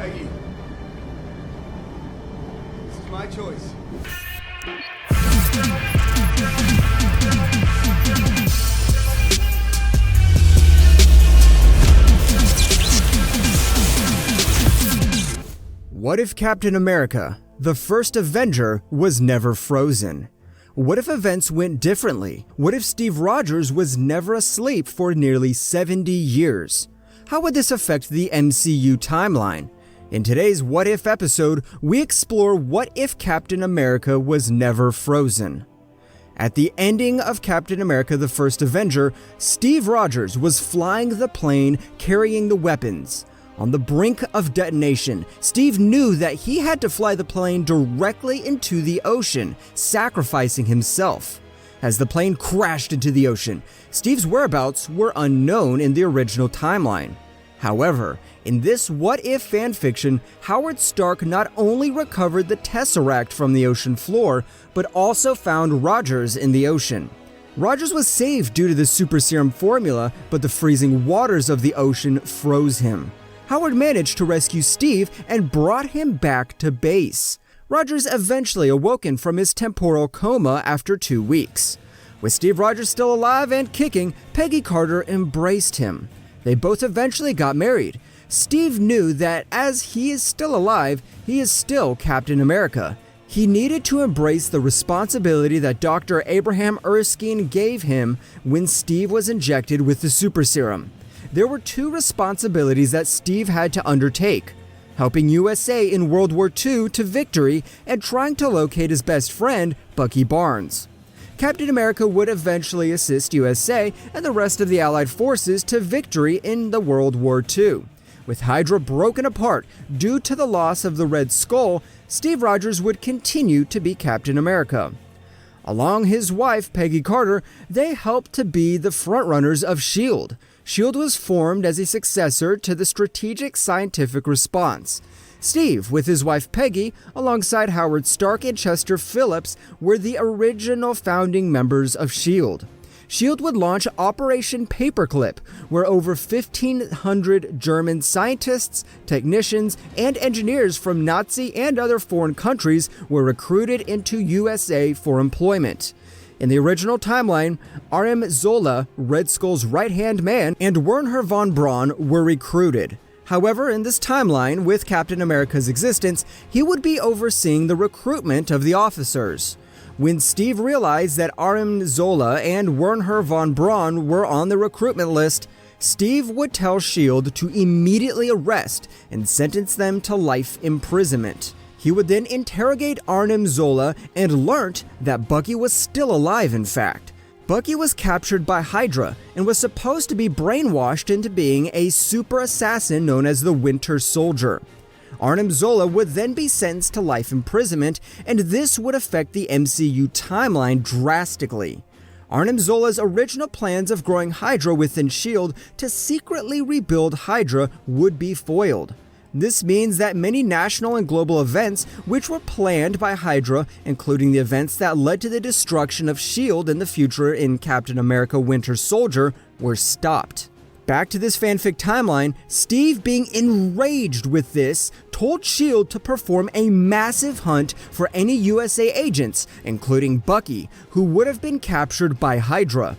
Peggy. This is my choice. What if Captain America, the first Avenger, was never frozen? What if events went differently? What if Steve Rogers was never asleep for nearly 70 years? How would this affect the MCU timeline? In today's What If episode, we explore what if Captain America was never frozen. At the ending of Captain America the First Avenger, Steve Rogers was flying the plane carrying the weapons. On the brink of detonation, Steve knew that he had to fly the plane directly into the ocean, sacrificing himself. As the plane crashed into the ocean, Steve's whereabouts were unknown in the original timeline. However, in this What If fanfiction, Howard Stark not only recovered the Tesseract from the ocean floor, but also found Rogers in the ocean. Rogers was saved due to the super serum formula, but the freezing waters of the ocean froze him. Howard managed to rescue Steve and brought him back to base. Rogers eventually awoken from his temporal coma after 2 weeks. With Steve Rogers still alive and kicking, Peggy Carter embraced him. They both eventually got married. Steve knew that as he is still alive, he is still Captain America. He needed to embrace the responsibility that Dr. Abraham Erskine gave him when Steve was injected with the super serum. There were 2 responsibilities that Steve had to undertake: helping USA in World War II to victory and trying to locate his best friend, Bucky Barnes. Captain America would eventually assist USA and the rest of the Allied forces to victory in the World War II. With Hydra broken apart due to the loss of the Red Skull, Steve Rogers would continue to be Captain America. Along his wife, Peggy Carter, they helped to be the frontrunners of S.H.I.E.L.D. S.H.I.E.L.D. was formed as a successor to the Strategic Scientific Response. Steve, with his wife Peggy, alongside Howard Stark and Chester Phillips, were the original founding members of S.H.I.E.L.D. S.H.I.E.L.D. would launch Operation Paperclip, where over 1,500 German scientists, technicians, and engineers from Nazi and other foreign countries were recruited into USA for employment. In the original timeline, R.M. Zola, Red Skull's right-hand man, and Wernher von Braun were recruited. However, in this timeline, with Captain America's existence, he would be overseeing the recruitment of the officers. When Steve realized that R.M. Zola and Wernher von Braun were on the recruitment list, Steve would tell S.H.I.E.L.D. to immediately arrest and sentence them to life imprisonment. He would then interrogate R.M. Zola and learnt that Bucky was still alive, in fact. Bucky was captured by Hydra and was supposed to be brainwashed into being a super assassin known as the Winter Soldier. R.M. Zola would then be sentenced to life imprisonment, and this would affect the MCU timeline drastically. R.M. Zola's original plans of growing Hydra within S.H.I.E.L.D. to secretly rebuild Hydra would be foiled. This means that many national and global events which were planned by Hydra, including the events that led to the destruction of S.H.I.E.L.D. in the future in Captain America Winter Soldier, were stopped. Back to this fanfic timeline, Steve, being enraged with this, told S.H.I.E.L.D. to perform a massive hunt for any USA agents, including Bucky, who would have been captured by Hydra.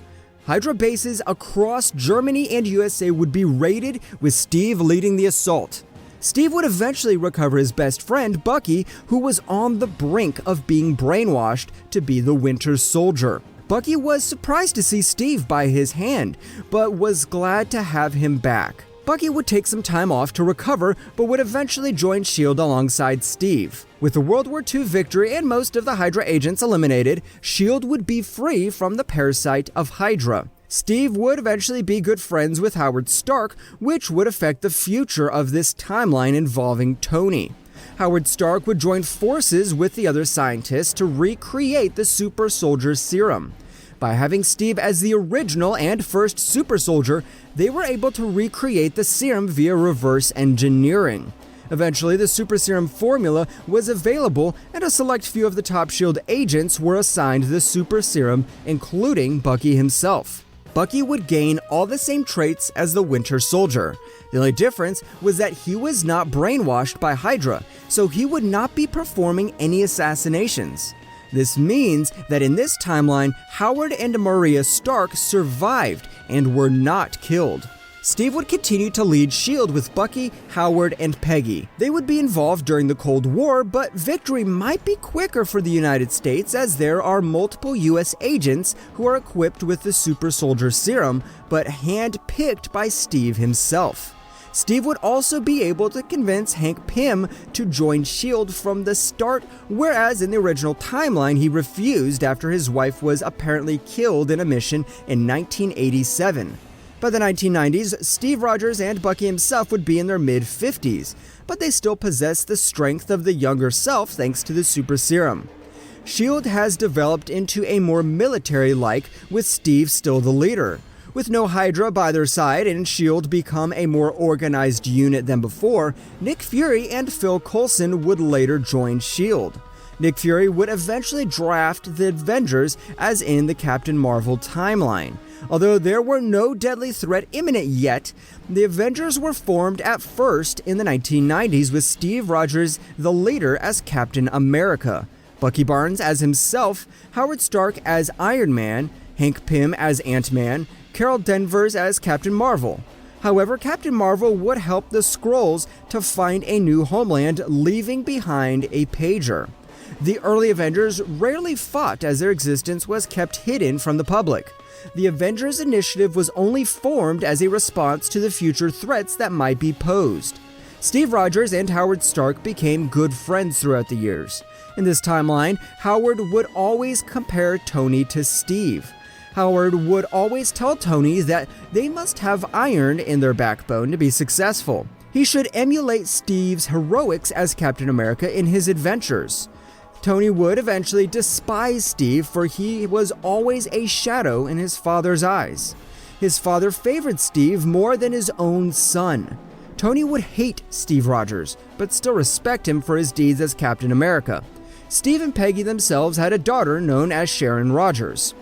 Hydra bases across Germany and USA would be raided, with Steve leading the assault. Steve would eventually recover his best friend, Bucky, who was on the brink of being brainwashed to be the Winter Soldier. Bucky was surprised to see Steve by his hand, but was glad to have him back. Bucky would take some time off to recover, but would eventually join S.H.I.E.L.D. alongside Steve. With the World War II victory and most of the Hydra agents eliminated, S.H.I.E.L.D. would be free from the parasite of Hydra. Steve would eventually be good friends with Howard Stark, which would affect the future of this timeline involving Tony. Howard Stark would join forces with the other scientists to recreate the super soldier serum. By having Steve as the original and first super soldier, they were able to recreate the serum via reverse engineering. Eventually, the super serum formula was available, and a select few of the top S.H.I.E.L.D. agents were assigned the super serum, including Bucky himself. Bucky would gain all the same traits as the Winter Soldier. The only difference was that he was not brainwashed by Hydra, so he would not be performing any assassinations. This means that in this timeline, Howard and Maria Stark survived and were not killed. Steve would continue to lead S.H.I.E.L.D. with Bucky, Howard, and Peggy. They would be involved during the Cold War, but victory might be quicker for the United States as there are multiple US agents who are equipped with the Super Soldier Serum, but hand-picked by Steve himself. Steve would also be able to convince Hank Pym to join S.H.I.E.L.D. from the start, whereas in the original timeline he refused after his wife was apparently killed in a mission in 1987. By the 1990s, Steve Rogers and Bucky himself would be in their mid-50s, but they still possess the strength of the younger self thanks to the Super Serum. S.H.I.E.L.D. has developed into a more military-like, with Steve still the leader. With no Hydra by their side and S.H.I.E.L.D. become a more organized unit than before, Nick Fury and Phil Coulson would later join S.H.I.E.L.D. Nick Fury would eventually draft the Avengers as in the Captain Marvel timeline. Although there were no deadly threat imminent yet, the Avengers were formed at first in the 1990s with Steve Rogers, the leader, as Captain America, Bucky Barnes as himself, Howard Stark as Iron Man, Hank Pym as Ant-Man, Carol Danvers as Captain Marvel. However, Captain Marvel would help the Skrulls to find a new homeland, leaving behind a pager. The early Avengers rarely fought as their existence was kept hidden from the public. The Avengers Initiative was only formed as a response to the future threats that might be posed. Steve Rogers and Howard Stark became good friends throughout the years. In this timeline, Howard would always compare Tony to Steve. Howard would always tell Tony that they must have iron in their backbone to be successful. He should emulate Steve's heroics as Captain America in his adventures. Tony would eventually despise Steve, for he was always a shadow in his father's eyes. His father favored Steve more than his own son. Tony would hate Steve Rogers, but still respect him for his deeds as Captain America. Steve and Peggy themselves had a daughter known as Sharon Rogers.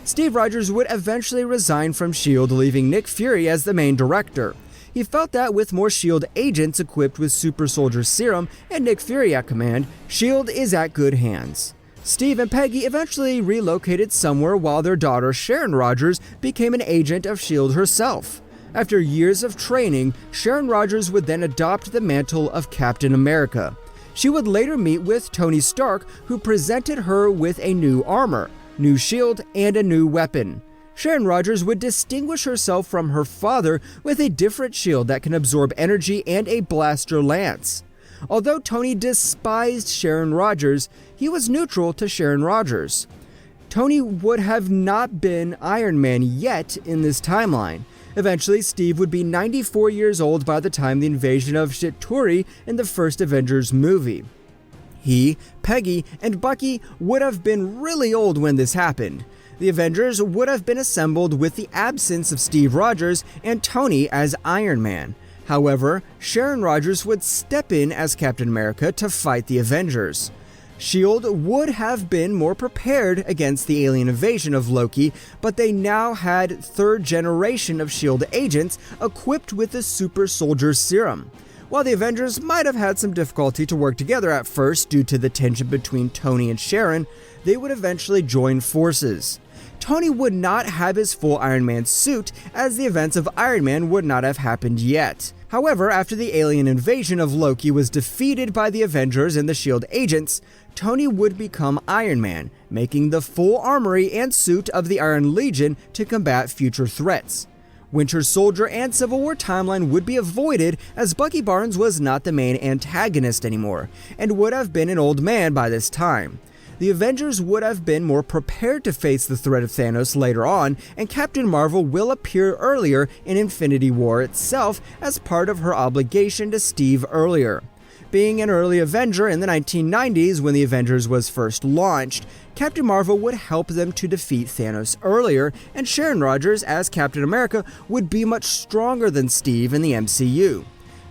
Steve Rogers would eventually resign from S.H.I.E.L.D., leaving Nick Fury as the main director. He felt that with more S.H.I.E.L.D. agents equipped with Super Soldier Serum and Nick Fury at command, S.H.I.E.L.D. is at good hands. Steve and Peggy eventually relocated somewhere while their daughter Sharon Rogers became an agent of S.H.I.E.L.D. herself. After years of training, Sharon Rogers would then adopt the mantle of Captain America. She would later meet with Tony Stark, who presented her with a new armor, new S.H.I.E.L.D., and a new weapon. Sharon Rogers would distinguish herself from her father with a different shield that can absorb energy and a blaster lance. Although Tony despised Sharon Rogers, he was neutral to Sharon Rogers. Tony would have not been Iron Man yet in this timeline. Eventually, Steve would be 94 years old by the time the invasion of Chitauri in the first Avengers movie. He, Peggy, and Bucky would have been really old when this happened. The Avengers would have been assembled with the absence of Steve Rogers and Tony as Iron Man. However, Sharon Rogers would step in as Captain America to fight the Avengers. S.H.I.E.L.D. would have been more prepared against the alien invasion of Loki, but they now had third generation of S.H.I.E.L.D. agents equipped with the Super Soldier Serum. While the Avengers might have had some difficulty to work together at first due to the tension between Tony and Sharon, they would eventually join forces. Tony would not have his full Iron Man suit, as the events of Iron Man would not have happened yet. However, after the alien invasion of Loki was defeated by the Avengers and the S.H.I.E.L.D. agents, Tony would become Iron Man, making the full armory and suit of the Iron Legion to combat future threats. Winter Soldier and Civil War timeline would be avoided as Bucky Barnes was not the main antagonist anymore, and would have been an old man by this time. The Avengers would have been more prepared to face the threat of Thanos later on, and Captain Marvel will appear earlier in Infinity War itself as part of her obligation to Steve earlier. Being an early Avenger in the 1990s when the Avengers was first launched, Captain Marvel would help them to defeat Thanos earlier, and Sharon Rogers as Captain America would be much stronger than Steve in the MCU.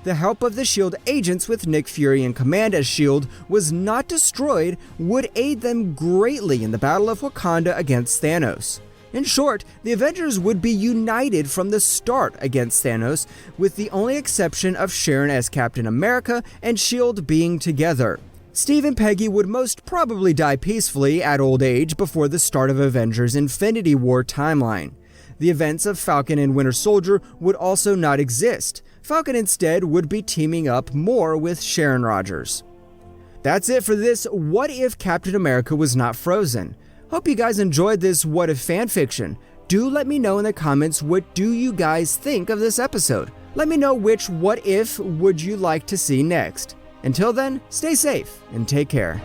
The help of the S.H.I.E.L.D. agents with Nick Fury in command as S.H.I.E.L.D. was not destroyed would aid them greatly in the Battle of Wakanda against Thanos. In short, the Avengers would be united from the start against Thanos, with the only exception of Sharon as Captain America and S.H.I.E.L.D. being together. Steve and Peggy would most probably die peacefully at old age before the start of Avengers Infinity War timeline. The events of Falcon and Winter Soldier would also not exist. Falcon instead would be teaming up more with Sharon Rogers. That's it for this What If Captain America Was Not Frozen. Hope you guys enjoyed this What If fanfiction. Do let me know in the comments, what do you guys think of this episode? Let me know which What If would you like to see next. Until then, stay safe and take care.